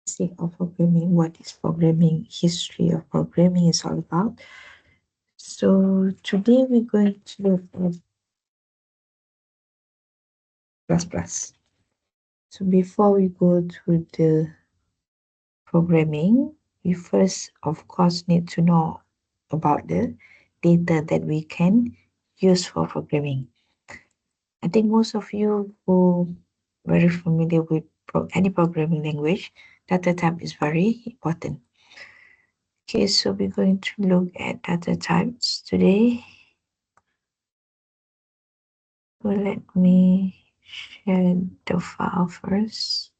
basic of programming, what is programming, history of programming is all about. So today we're going to look at plus plus. So before we go to the programming, we first, of course, need to know about the data that we can use for programming. I think most of you who are very familiar with any programming language, data type is very important. Okay, so we're going to look at data types today. So let me share the file first.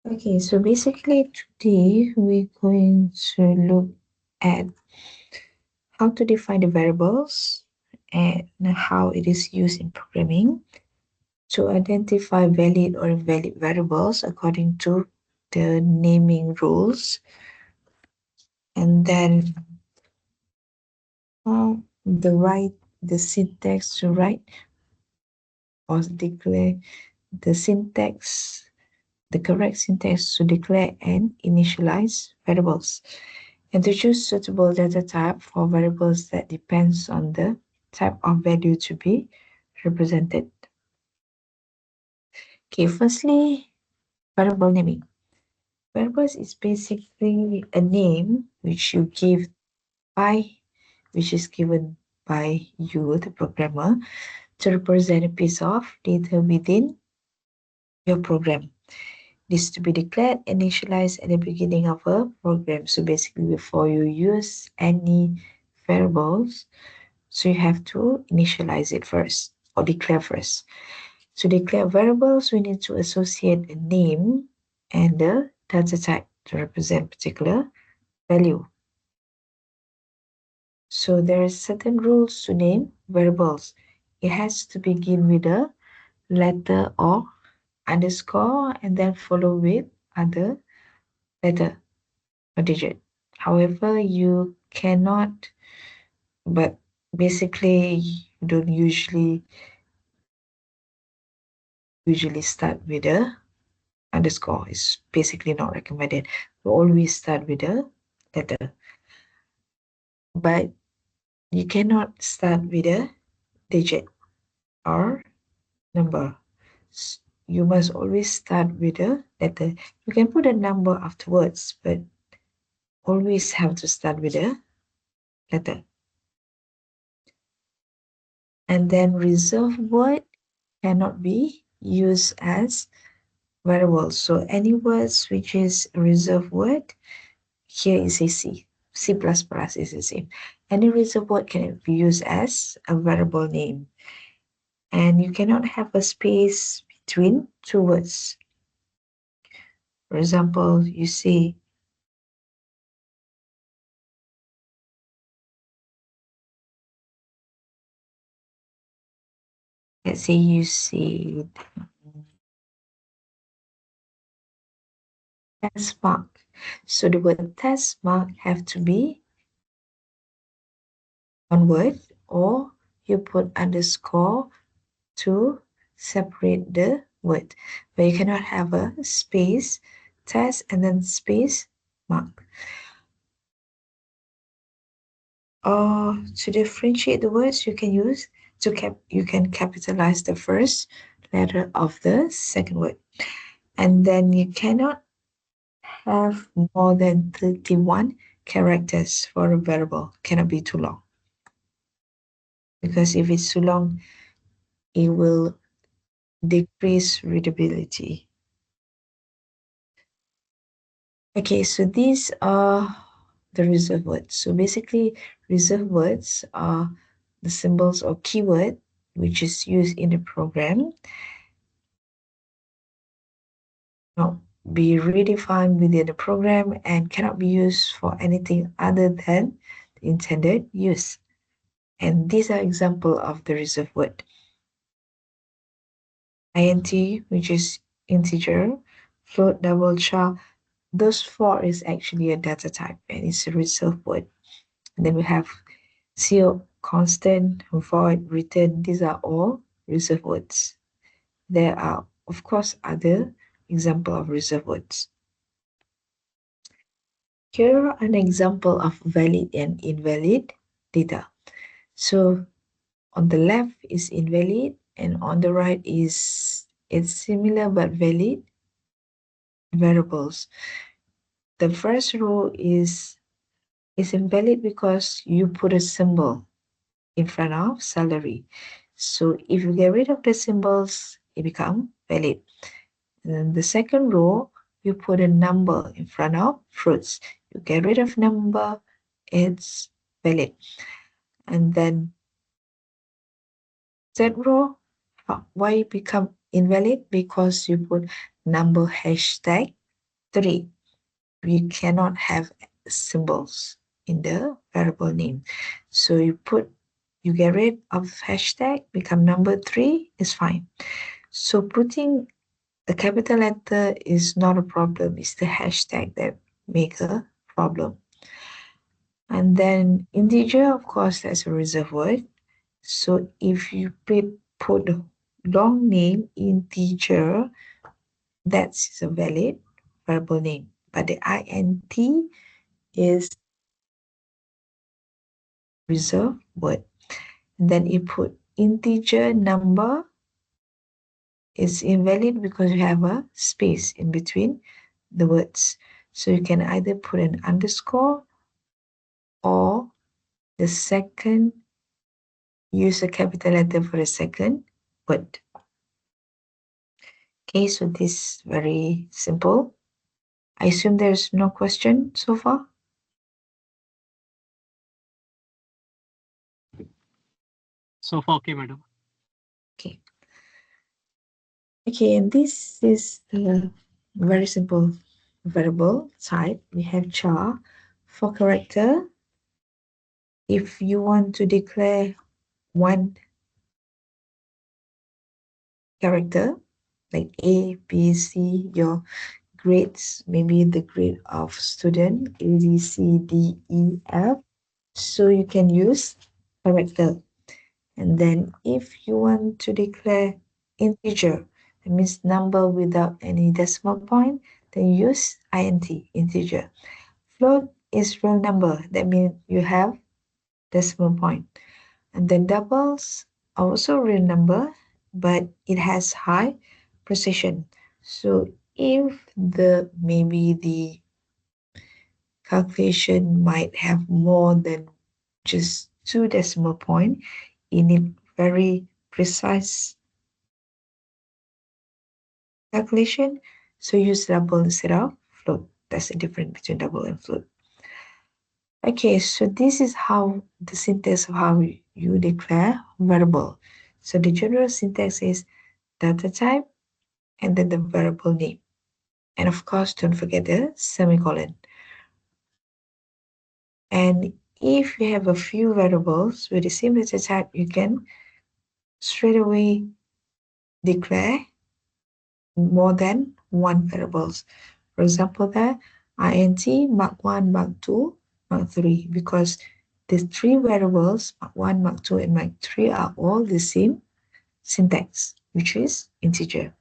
Okay, so basically today we're going to look at how to define the variables and how it is used in programming to identify valid or invalid variables according to the naming rules, and then the syntax to write or declare the syntax, the correct syntax to declare and initialize variables, and to choose suitable data type for variables that depends on the type of value to be represented. Okay, firstly, variable naming. Variables is basically a name which you give by, which is given by you, the programmer, to represent a piece of data within your program. This to be declared initialized at the beginning of a program. So basically, before you use any variables, so you have to initialize it first or declare first. To declare variables, we need to associate a name and the data type to represent particular value. So there are certain rules to name variables. It has to begin with a letter or underscore and then follow with other letter or digit. However, you cannot, but basically you don't usually start with a underscore. It's basically not recommended. You always start with a letter. But you cannot start with a digit or number. You must always start with a letter. You can put a number afterwards, but always have to start with a letter. And then reserved word cannot be used as variables. So any words which is a reserved word, here is a C. C++ is the same. Any reserved word can be used as a variable name. And you cannot have a space between two words. For example, you say, let's say you say test mark. So the word test mark have to be one word, or you put underscore to separate the word, but you cannot have a space test and then space mark. Or to differentiate the words, you can use you can capitalize the first letter of the second word, and then you cannot have more than 31 characters for a variable. Cannot be too long, because if it's too long, it will decrease readability. Okay, so these are the reserved words. So basically, reserved words are the symbols or keyword which is used in the program, not be redefined within the program, and cannot be used for anything other than the intended use. And these are example of the reserved word. Int, which is integer, float, double, char. Those four is actually a data type and it's a reserved word. And then we have CO, constant, void, return. These are all reserved words. There are, of course, other example of reserved words. Here are an example of valid and invalid data. So on the left is invalid and on the right is it's similar but valid variables. The first row is invalid because you put a symbol in front of salary. So if you get rid of the symbols, it becomes valid. And then the second row, you put a number in front of fruits. You get rid of number, it's valid. And then third row, why it become invalid? Because you put number hashtag 3. We cannot have symbols in the variable name. So you get rid of hashtag, become number 3 is fine. So putting a capital letter is not a problem. It's the hashtag that make a problem. And then integer, of course, that's a reserved word. So if you put the long name integer, that's a valid variable name. But the int is reserved word. And then you put integer number is invalid because you have a space in between the words. So you can either put an underscore or the second, use a capital letter for the second word. Okay, so this is very simple. I assume there's no question so far. So far, okay, madam. Okay. Okay, and this is the very simple variable type. We have char for character. If you want to declare one character, like A, B, C, your grades, maybe the grade of student, A, B, C, D, E, F. So you can use character. And then if you want to declare integer, that means number without any decimal point, then use int, integer. Float is real number, that means you have decimal point. And then doubles are also real number, but it has high precision. So if maybe the calculation might have more than just 2 decimal point, you need very precise calculation. So use double instead of float. That's the difference between double and float. Okay, so this is how the syntax of how you declare variable. So the general syntax is data type and then the variable name. And of course, don't forget the semicolon. And if you have a few variables with the same data type, you can straight away declare more than one variables. For example, there int mark 1, mark 2, mark 3, because the three variables, Mark 1, Mark 2, and Mark 3 are all the same syntax, which is integer.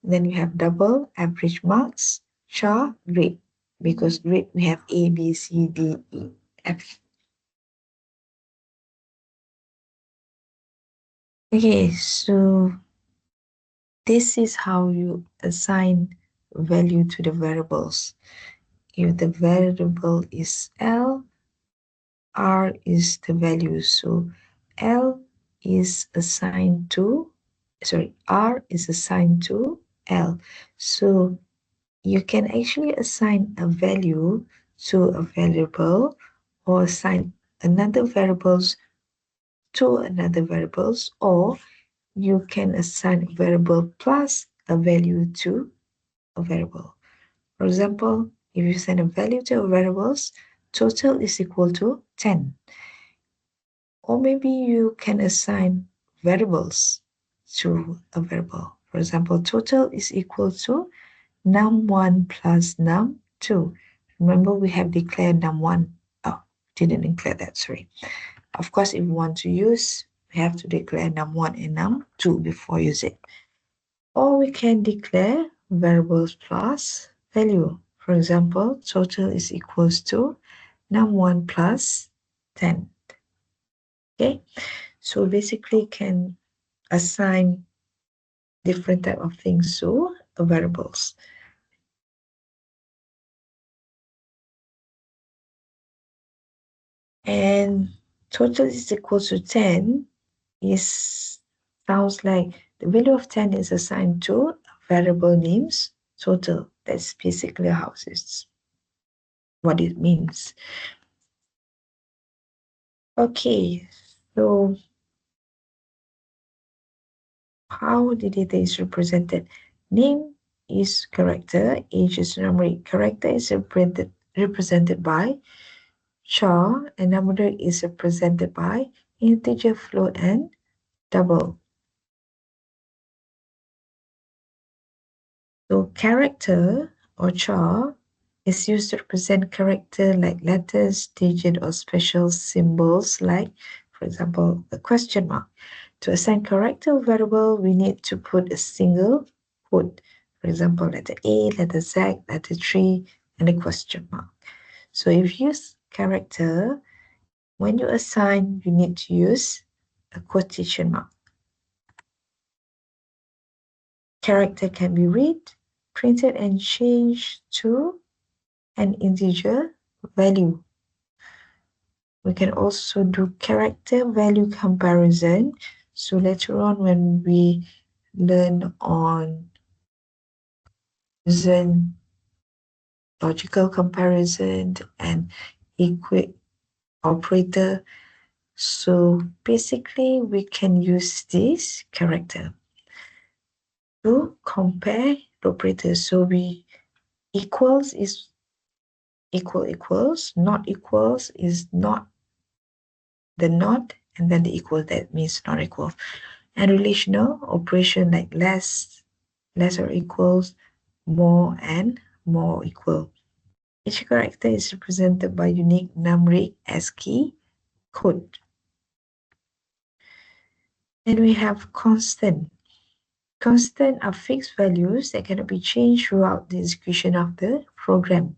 Then you have double, average marks, char, grade. Because grade we have A, B, C, D, E, F. Okay, so this is how you assign value to the variables. If the variable is L, R is the value. So L is assigned to, R is assigned to L. So you can actually assign a value to a variable or assign another variables to another variables, or you can assign a variable plus a value to a variable. For example, if you send a value to a variables, total is equal to 10. Or maybe you can assign variables to a variable. For example, total is equal to num1 plus num2. Remember, we have declared num1. Oh, didn't declare that, sorry. Of course, if we want to use, we have to declare num1 and num2 before use it. Or we can declare variables plus value. For example, total is equals to num1 plus 10. Okay, so basically can assign different type of things to variables. And total is equal to 10 sounds like the value of 10 is assigned to variable names total. That's basically how it's what it means. Okay, so how the data is represented? Name is character, age is numeric. Character is represented by char, and number is represented by integer, float, and double. So character or char is used to represent character like letters, digit, or special symbols like, for example, a question mark. To assign character variable, we need to put a single quote. For example, letter A, letter Z, letter 3, and a question mark. So if you use character, when you assign, you need to use a quotation mark. Character can be read, printed, and changed to an integer value. We can also do character value comparison. So later on when we learn on logical comparison and equate operator, so basically we can use this character to compare the operators. So we equals is equals, not equals is not the not, and then the equal, that means not equal. And relational operation like less or equals, more and more equal. Each character is represented by unique numeric ASCII code. Then we have constant. Constant are fixed values that cannot be changed throughout the execution of the program.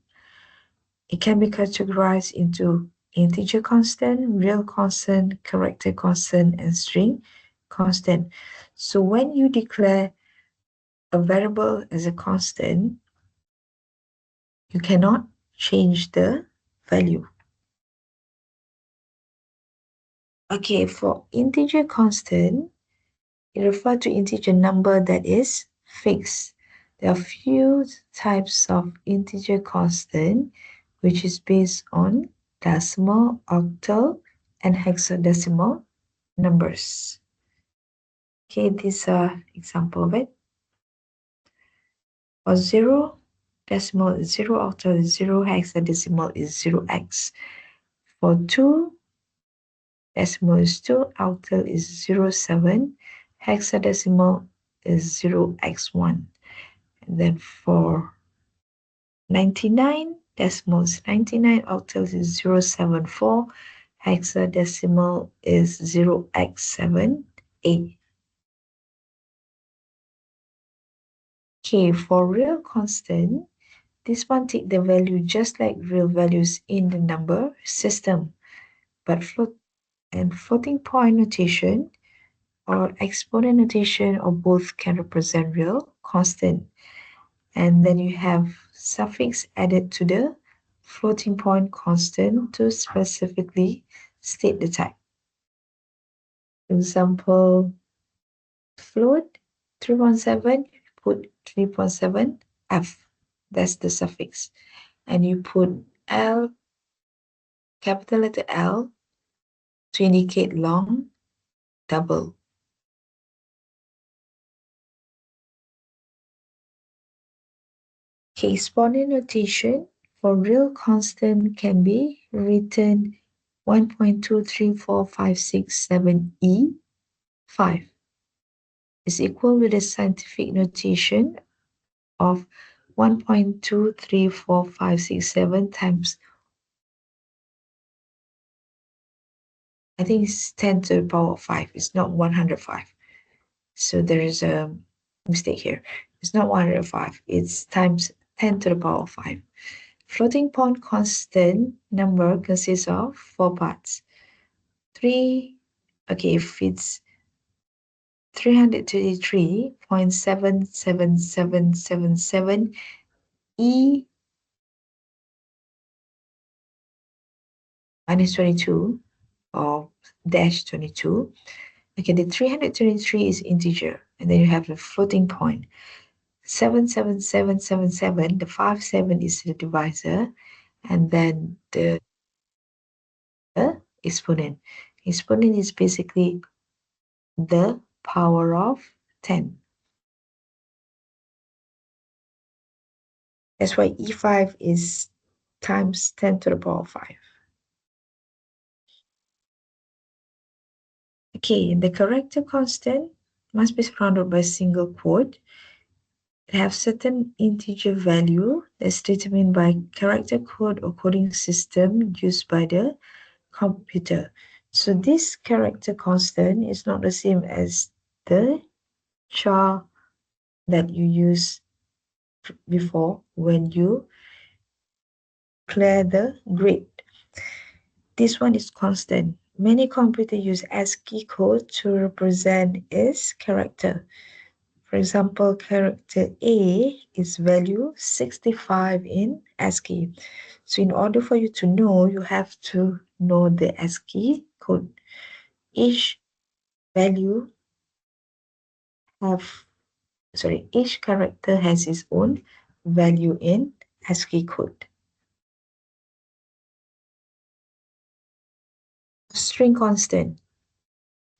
It can be categorized into integer constant, real constant, character constant, and string constant. So when you declare a variable as a constant, you cannot change the value. Okay, for integer constant, it refers to integer number that is fixed. There are few types of integer constant, which is based on decimal, octal, and hexadecimal numbers. Okay, these are example of it. For 0, decimal is 0, octal is 0, hexadecimal is 0x. For 2, decimal is 2, octal is 0.7, hexadecimal is 0x1. And then for 99, decimal is 99, octal is 0.74, hexadecimal is 0x7A. Okay, for real constant, this one take the value just like real values in the number system, but floating point notation or exponent notation or both can represent real constant. And then you have suffix added to the floating point constant to specifically state the type. For example, float 3.7, put 3.7 F. That's the suffix. And you put L, capital letter L, to indicate long double. Okay, exponent notation for real constant can be written 1.23456 5 is equal with the scientific notation of 1.23456 times, I think it's 10 to the power of 5. It's not 105. So there is a mistake here. It's not 105. It's times 10 to the power of 5. Floating point constant number consists of 4 parts. If it's 333.77777 E minus 22 or dash 22. Okay, the 323 is integer, and then you have the floating point. 77777, the 57 is the divisor, and then the exponent. Exponent is basically the power of 10. That's why E5 is times 10 to the power of 5. Okay, the character constant must be surrounded by a single quote. It have certain integer value that's determined by character code or coding system used by the computer. So this character constant is not the same as the char that you used before when you clear the grid. This one is constant. Many computers use ASCII code to represent its character. For example, character A is value 65 in ASCII. So in order for you to know, you have to know the ASCII code. Each value each character has its own value in ASCII code. String constant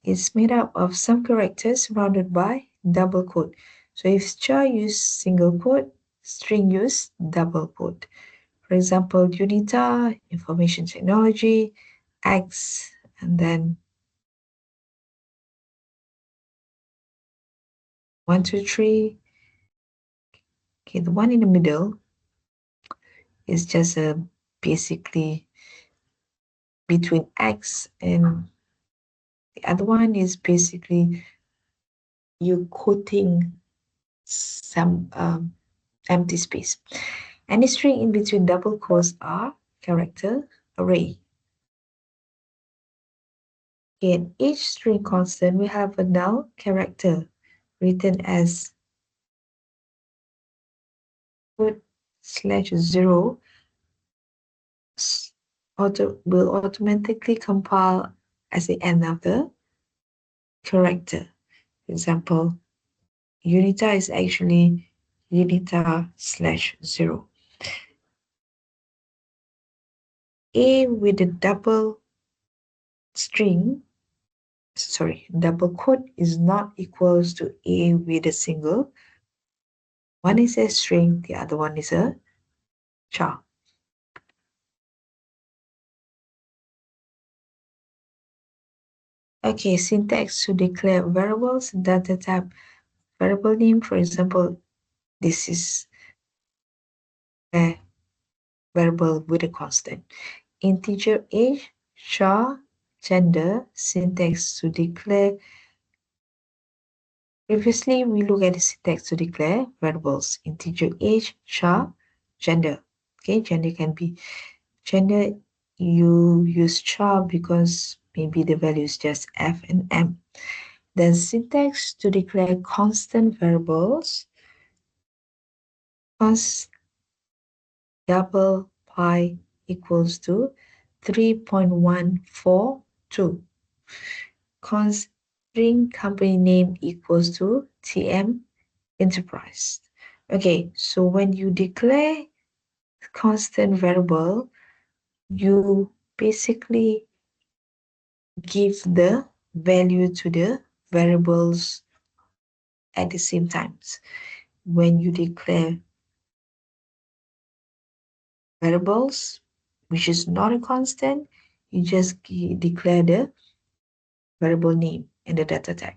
is made up of some characters surrounded by double quote. So if char use single quote, string use double quote. For example, UNITA, information technology, X, and then 1, 2, 3. Okay, the one in the middle is just basically between X and the other one is basically you quoting some empty space. Any string in between double quotes are character array. In each string constant, we have a null character written as /0 will automatically compile as the end of the character. For example, UNITA is actually UNITA/0. A with a double quote is not equals to A with a single. One is a string, the other one is a char. Okay, syntax to declare variables, data type, variable name. For example, this is a variable with a constant. Integer age, char, gender, syntax to declare. Previously, we look at the syntax to declare variables, integer age, char, gender. Okay, gender can be gender. You use char because maybe the value is just F and M. Then syntax to declare constant variables, const double pi equals to 3.142. Const string company name equals to TM Enterprise. Okay, so when you declare constant variable, you basically give the value to the variables at the same times. When you declare variables, which is not a constant, you just declare the variable name and the data type,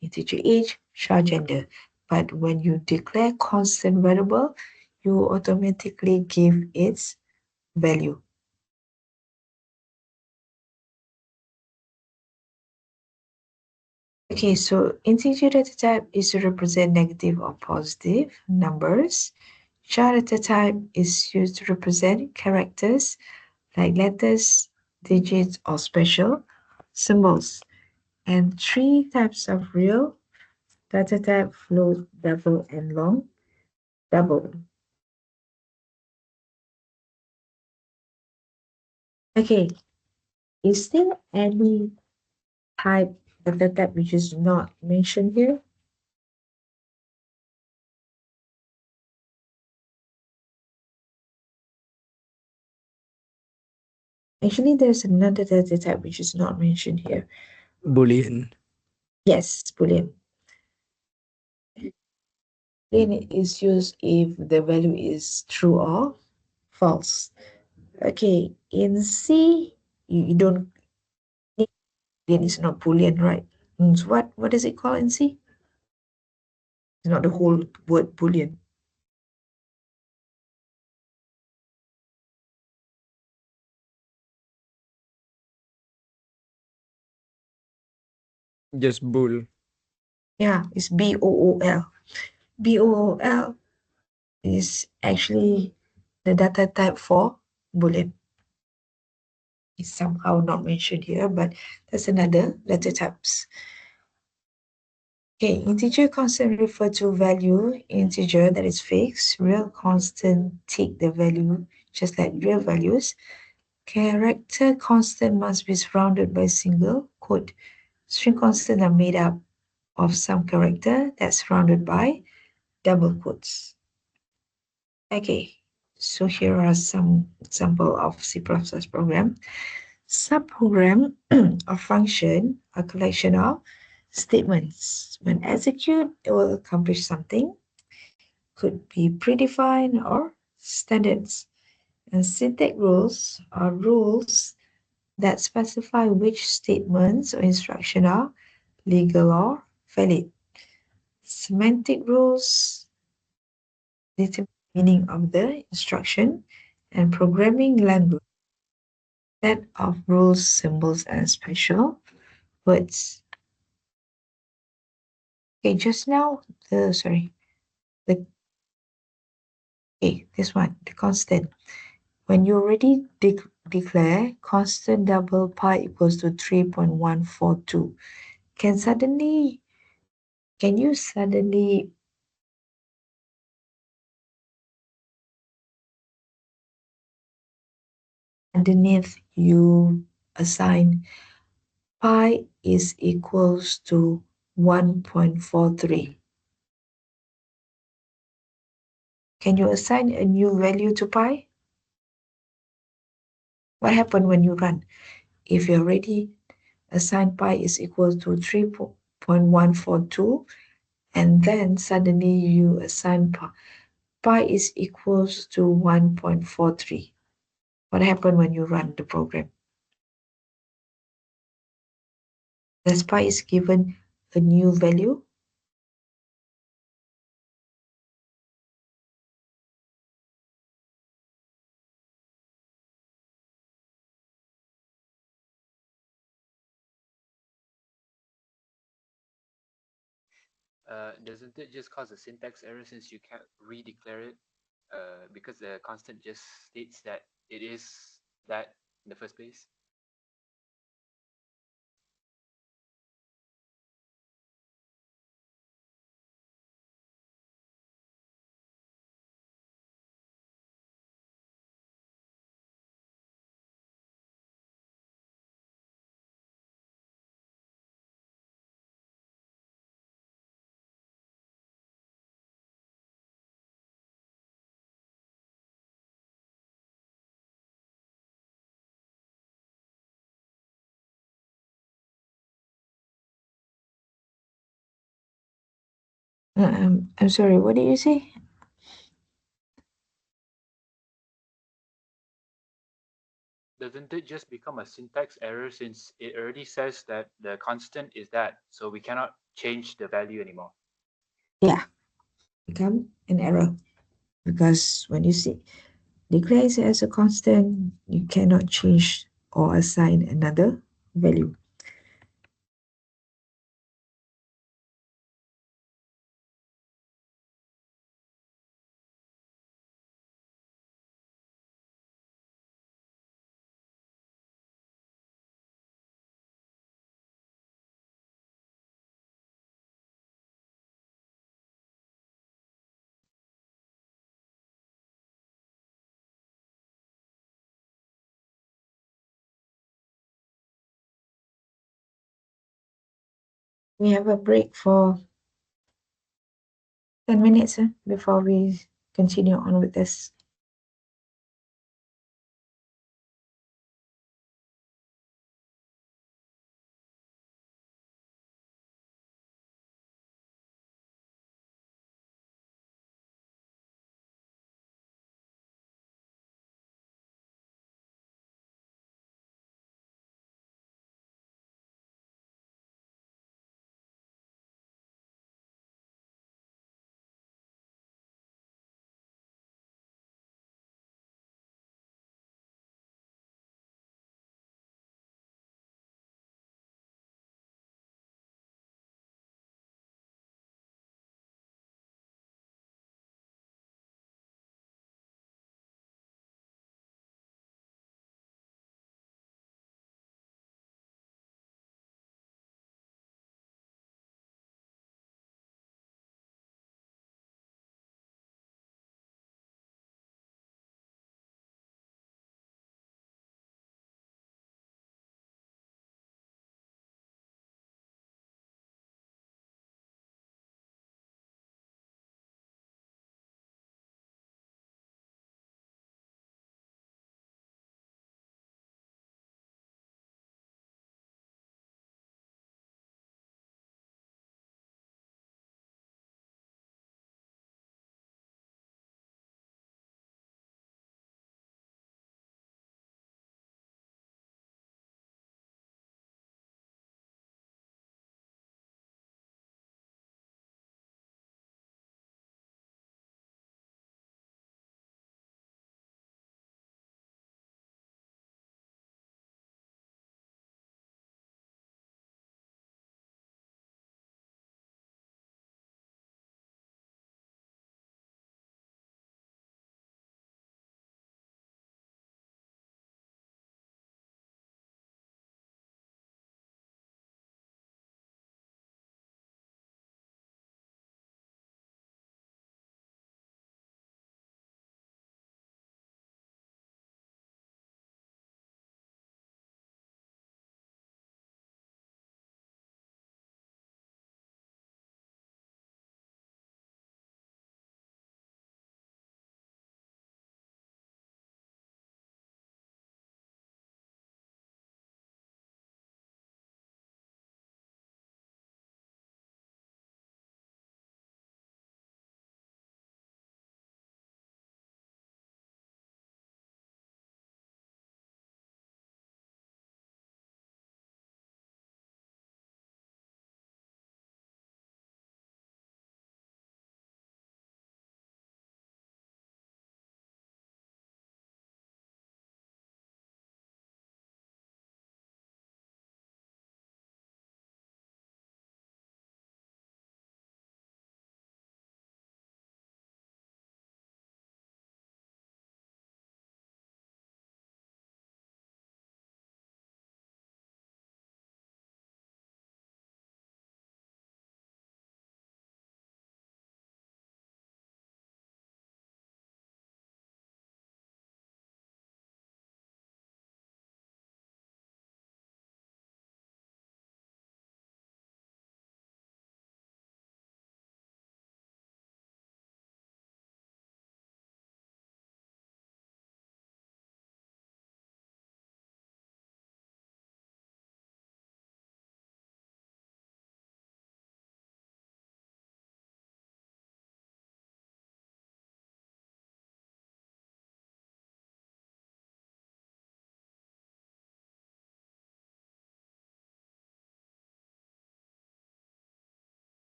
integer age, char gender. But when you declare constant variable, you automatically give its value. Okay, so integer data type is to represent negative or positive numbers. Char data type is used to represent characters like letters, digits, or special symbols. And three types of real data type: float, double, and long double. Okay, is there any type data type which is not mentioned here? Actually, there's another data type which is not mentioned here. Boolean. Yes, Boolean. Boolean is used if the value is true or false. Okay, in C, you don't need Boolean is not Boolean, right? So what is it called in C? It's not the whole word Boolean. Just bool. Yeah, it's BOOL. BOOL is actually the data type for Boolean. It's somehow not mentioned here, but that's another data types. Okay, integer constant refer to value integer that is fixed. Real constant take the value just like real values. Character constant must be surrounded by single quote. String constant are made up of some character that's surrounded by double quotes. Okay, so here are some example of C++ program. Subprogram or function, a collection of statements. When executed, it will accomplish something. Could be predefined or standards. And syntax rules are rules that specify which statements or instruction are legal or valid. Semantic rules determine the meaning of the instruction, and programming language set of rules, symbols, and special words. Okay, just now the okay, this one, the constant. When you already declare constant double pi equals to 3.142, can you suddenly underneath you assign pi is equals to 1.43? Can you assign a new value to pi? What happened when you run? If you already assign pi is equal to 3.142, and then suddenly you assign pi is equals to 1.43. What happened when you run the program? Does pi is given a new value? Doesn't it just cause a syntax error since you can't redeclare it? Because the constant just states that it is that in the first place. I'm sorry, what did you say? Doesn't it just become a syntax error since it already says that the constant is that, so we cannot change the value anymore? Yeah, become an error because when you see declare it as a constant, you cannot change or assign another value. We have a break for 10 minutes before we continue on with this.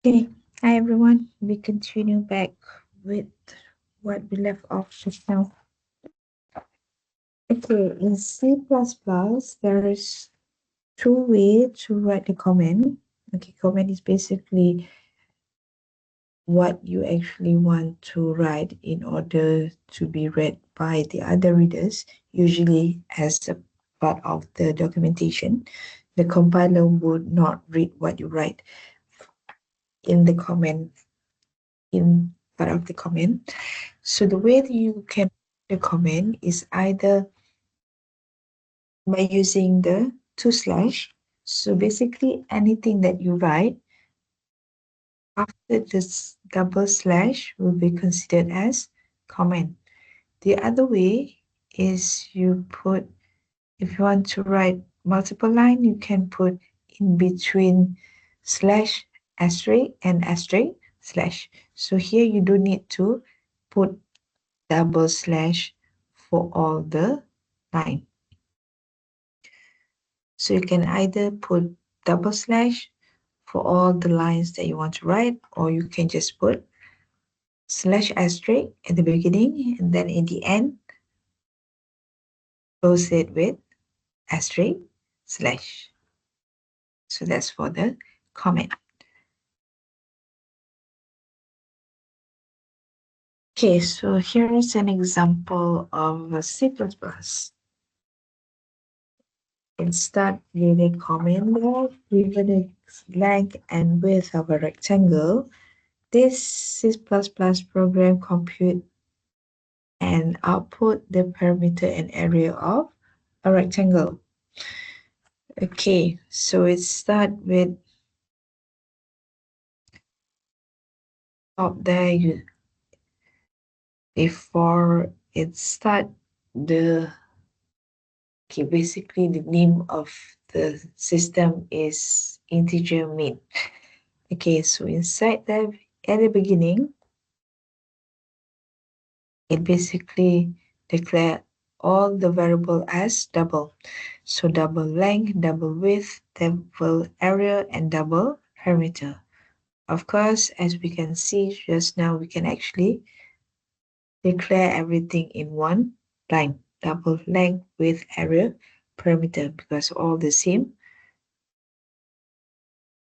Okay, hi everyone. We continue back with what we left off just now. Okay, in C++, there is two ways to write the comment. Okay, comment is basically what you actually want to write in order to be read by the other readers, usually as a part of the documentation. The compiler would not read what you write in the comment, in part of the comment. So the way that you can the comment is either by using the two slash. So basically anything that you write after this double slash will be considered as comment. The other way is you put, if you want to write multiple line, you can put in between slash asterisk and asterisk slash. So here you don't need to put double slash for all the line. So you can either put double slash for all the lines that you want to write, or you can just put slash asterisk at the beginning, and then in the end, close it with asterisk slash. So that's for the comment. Okay, so here is an example of a C++. And start with a comment log given a length and width of a rectangle. This C++ program compute and output the perimeter and area of a rectangle. Okay, so it start with top there. You before it start the okay, basically the name of the system is integer main. Okay, so inside there at the beginning, it basically declare all the variable as double. So double length, double width, double area, and double parameter. Of course, as we can see just now, we can actually declare everything in one line. Double length, width, area, parameter, because all the same.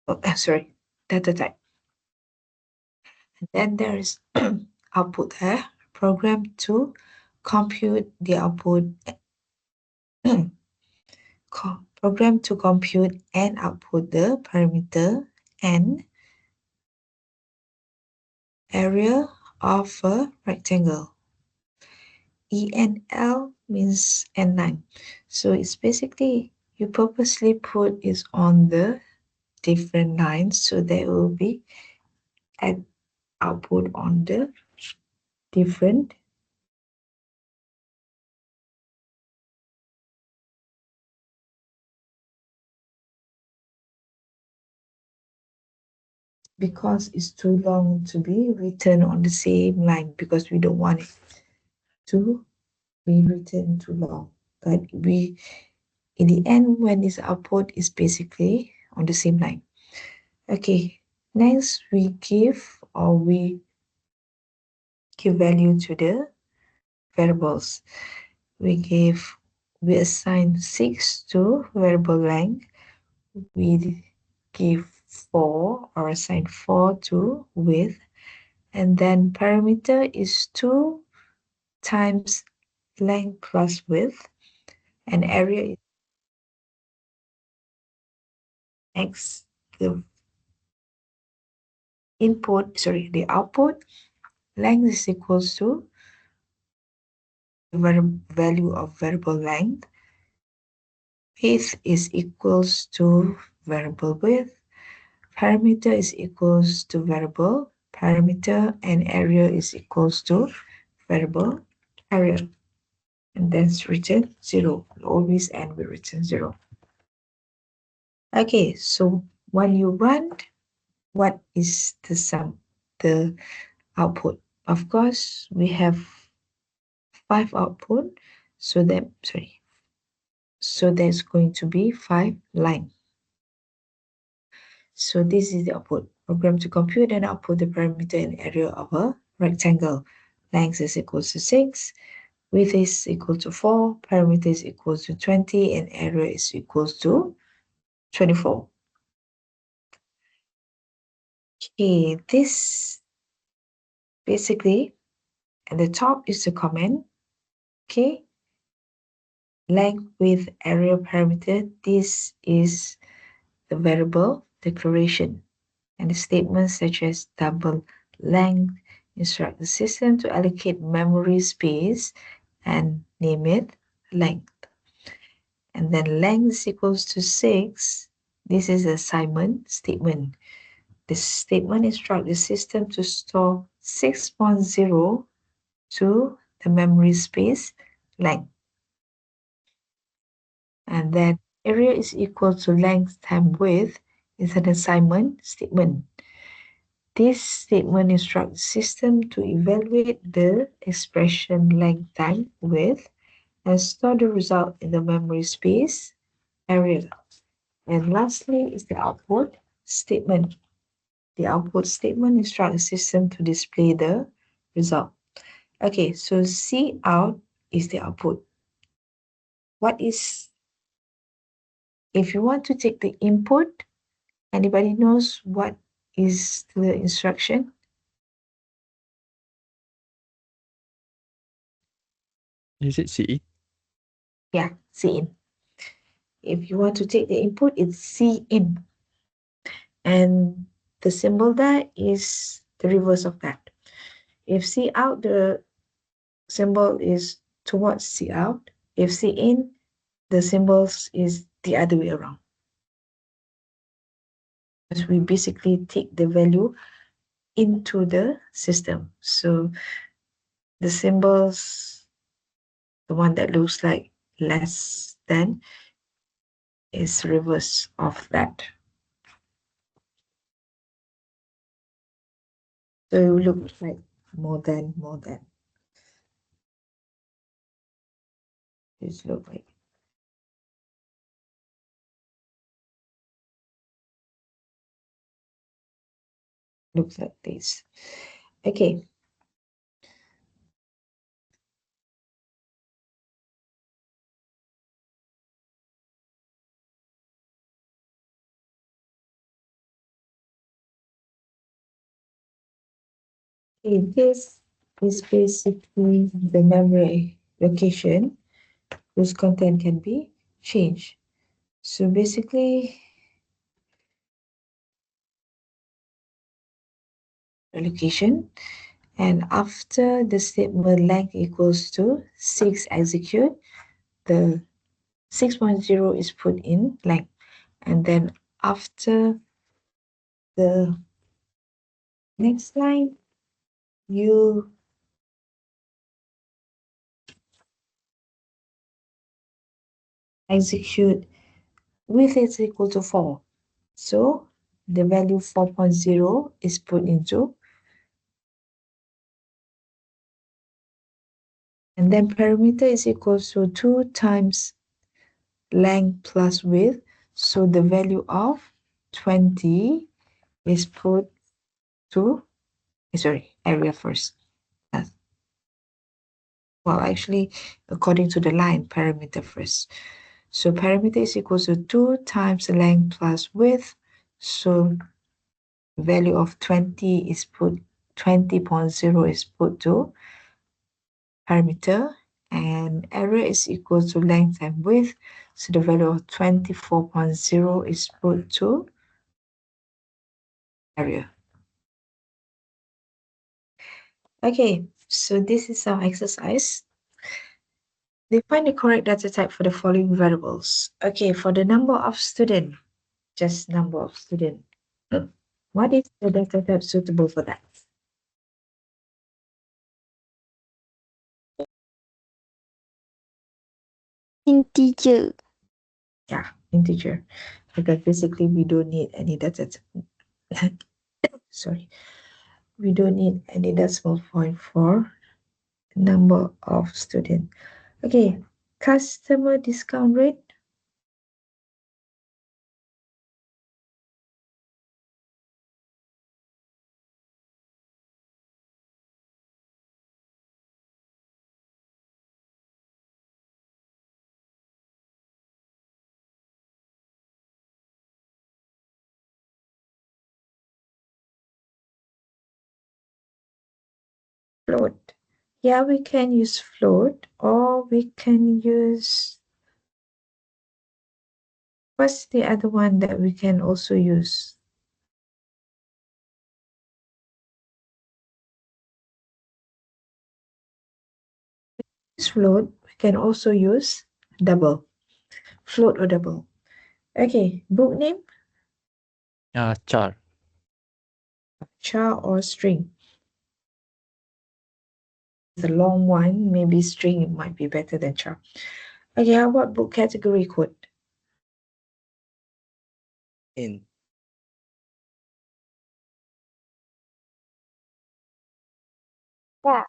Oh, sorry, data type. And then there is output there, program to compute the output, program to compute and output the parameter and area of a rectangle. ENL means N9. So it's basically you purposely put is on the different lines so there will be an output on the different because it's too long to be written on the same line because we don't want it to be written too long. But we, in the end, when this output is basically on the same line. Okay, next we give value to the variables. We assign 6 to variable length. We give 4 or assign 4 to width. And then parameter is 2 times length plus width. And area is x. The output length is equals to the value of variable length. Width is equals to variable width. Parameter is equals to variable parameter, and area is equals to variable area. And that's written 0. Always end with written 0. Okay, so when you run, what is the output? Of course, we have 5 output, so there's going to be 5 line. So this is the output. program to compute and output the perimeter and area of a rectangle. Length is equal to 6, width is equal to 4, perimeter is equal to 20, and area is equal to 24. Okay, this basically at the top is the comment. Okay, length, width, area, perimeter. This is the variable declaration. And the statements such as double length instruct the system to allocate memory space and name it length. And then length is equals to 6. This is the assignment statement. The statement instructs the system to store 6.0 to the memory space length. And then area is equal to length times width is an assignment statement. This statement instructs the system to evaluate the expression length times width and store the result in the memory space area. And lastly is the output statement. The output statement instructs the system to display the result. Okay, so C out is the output. What is, if you want to take the input, anybody knows what is the instruction? Is it C? Yeah, C in. If you want to take the input, it's C in. And the symbol there is the reverse of that. If C out, the symbol is towards C out. If C in, the symbols is the other way around. Because we basically take the value into the system. So the symbols, the one that looks like less than, is reverse of that. So it will look like more than. This look like. Looks like this. Okay. This is basically the memory location whose content can be changed. So basically, the location, and after the statement length equals to 6 execute, the 6.0 is put in length. And then after the next line, you execute width is equal to 4. So the value 4.0 is put into, and then perimeter is equal to 2 times length plus width. So the value of 20 is put to, area first. Well, actually, according to the line, perimeter first. So perimeter is equal to 2 times the length plus width. So value of 20 is put, 20.0 is put to perimeter, and area is equal to length and width. So the value of 24.0 is put to area. Okay, so this is our exercise. Define the correct data type for the following variables. Okay, for the number of student, just number of student. What is the data type suitable for that? Integer. Yeah, integer. Because basically we don't need any data. Sorry. We don't need any decimal point for number of student. Okay, customer discount rate. Float. Yeah, we can use float, or we can use, what's the other one that we can also use? Use float, we can also use double. Float or double. Okay, book name, Char. char or string. The long one, maybe string might be better than char. Okay, how about book category code? In. Yeah.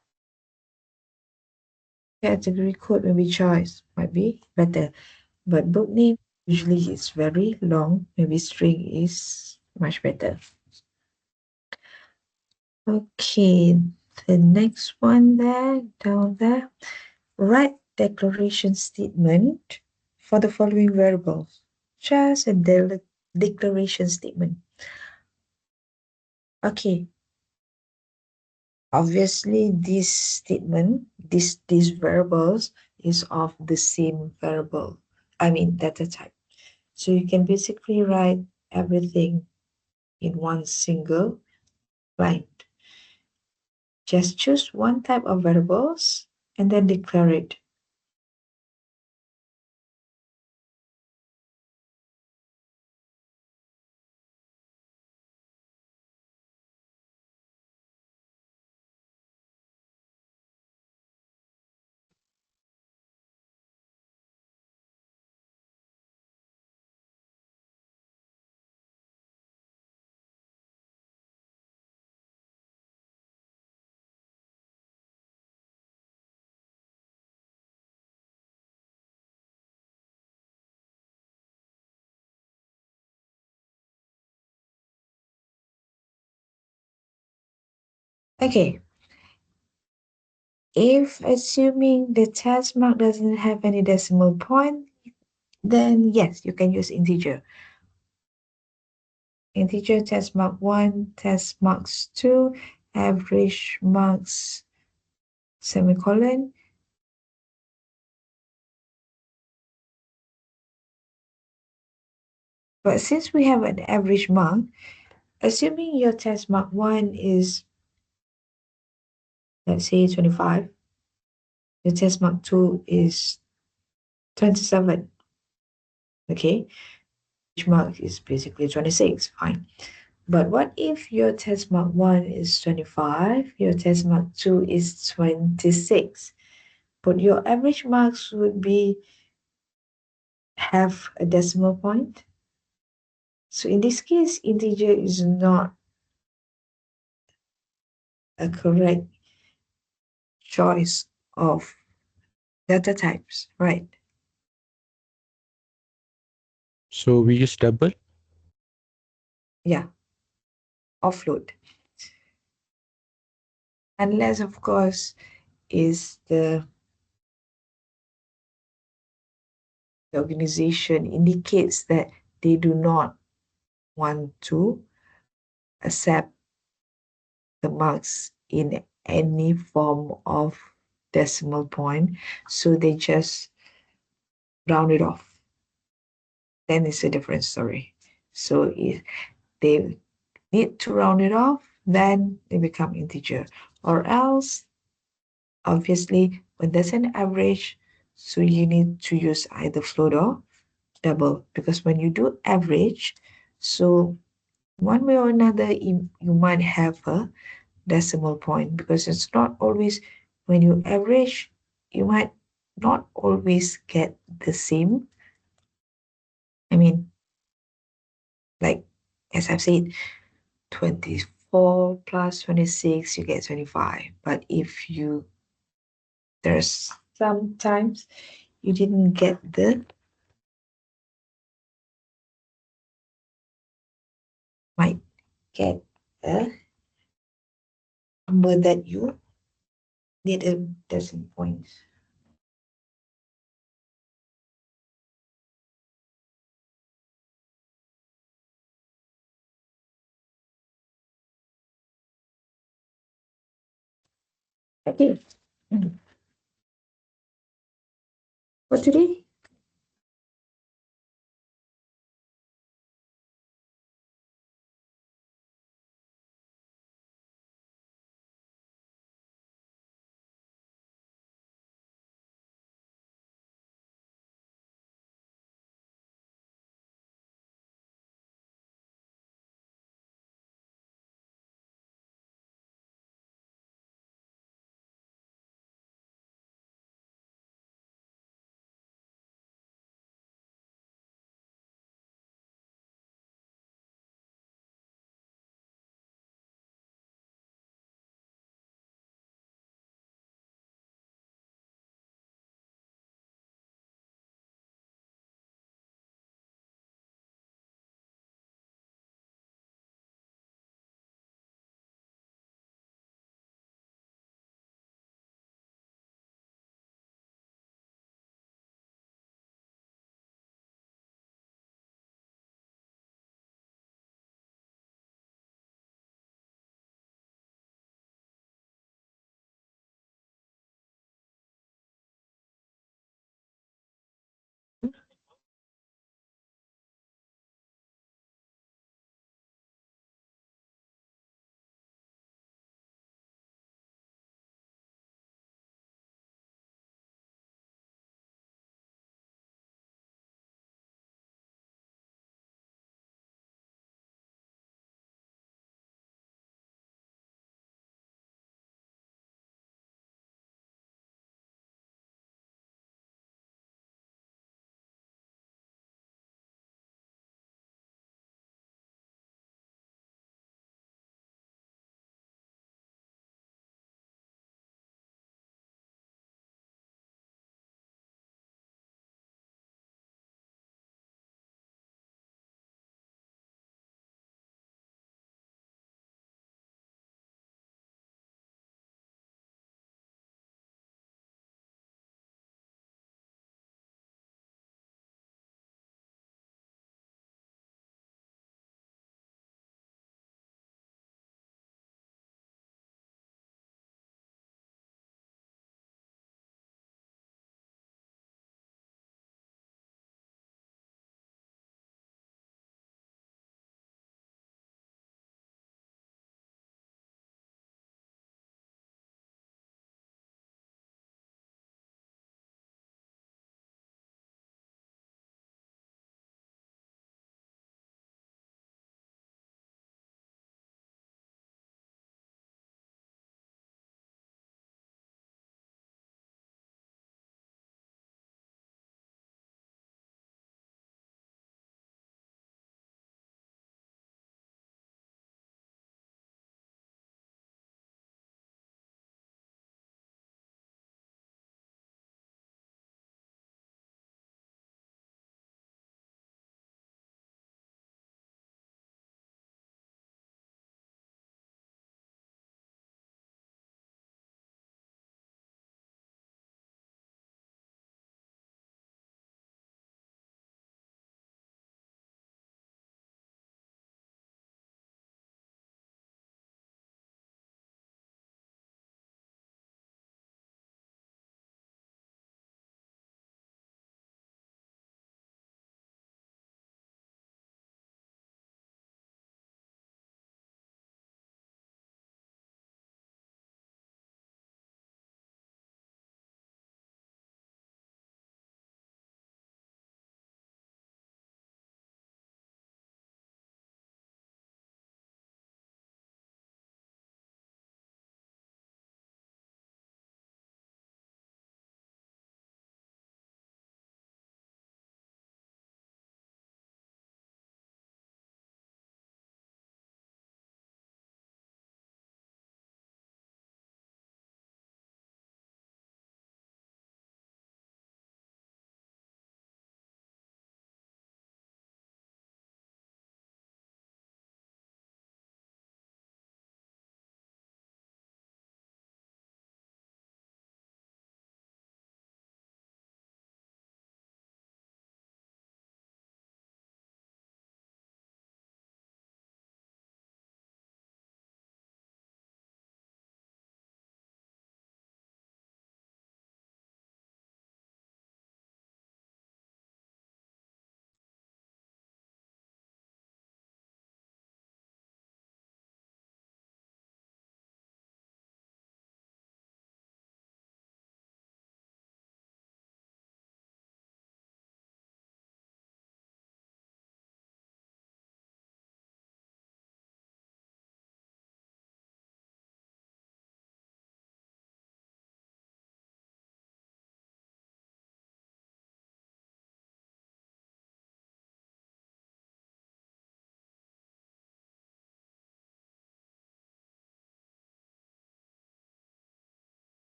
Category code maybe choice might be better, but book name usually is very long. Maybe string is much better. Okay, the next one there, down there, write declaration statement for the following variables. Just a declaration statement. Okay, obviously this statement, these variables is of the same variable, I mean data type. So you can basically write everything in one single line. Just choose one type of variables and then declare it. Okay. If assuming the test mark doesn't have any decimal point, then yes, you can use integer. Integer test mark 1, test marks 2, average marks semicolon. But since we have an average mark, assuming your test mark 1 is, let's say, 25, your test mark 2 is 27. Okay, average mark is basically 26, fine. But what if your test mark 1 is 25, your test mark 2 is 26? But your average marks would be have a decimal point. So in this case, integer is not a correct choice of data types, right? So we use double. Yeah, offload. Unless, of course, is the organization indicates that they do not want to accept the marks in any form of decimal point, so they just round it off. Then it's a different story. So if they need to round it off, then they become integer. Or else, obviously, when there's an average, so you need to use either float or double, because when you do average, so one way or another, you might have a decimal point, because it's not always, when you average, you might not always get the same. I mean, like, as I've said, 24 plus 26, you get 25. But if there's sometimes you didn't get might get a number that you need a decimal point. Okay. Mm. For today,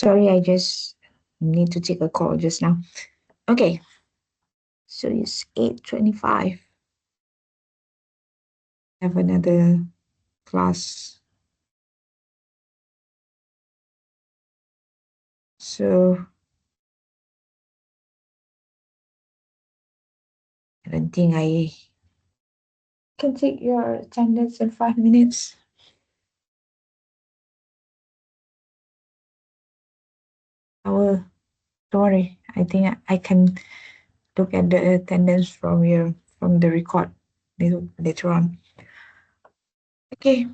Sorry, I just need to take a call just now. Okay. So it's 8:25. Have another class. So I don't think I can take your attendance in 5 minutes. Don't worry. I think I can look at the attendance from the record later on. Okay.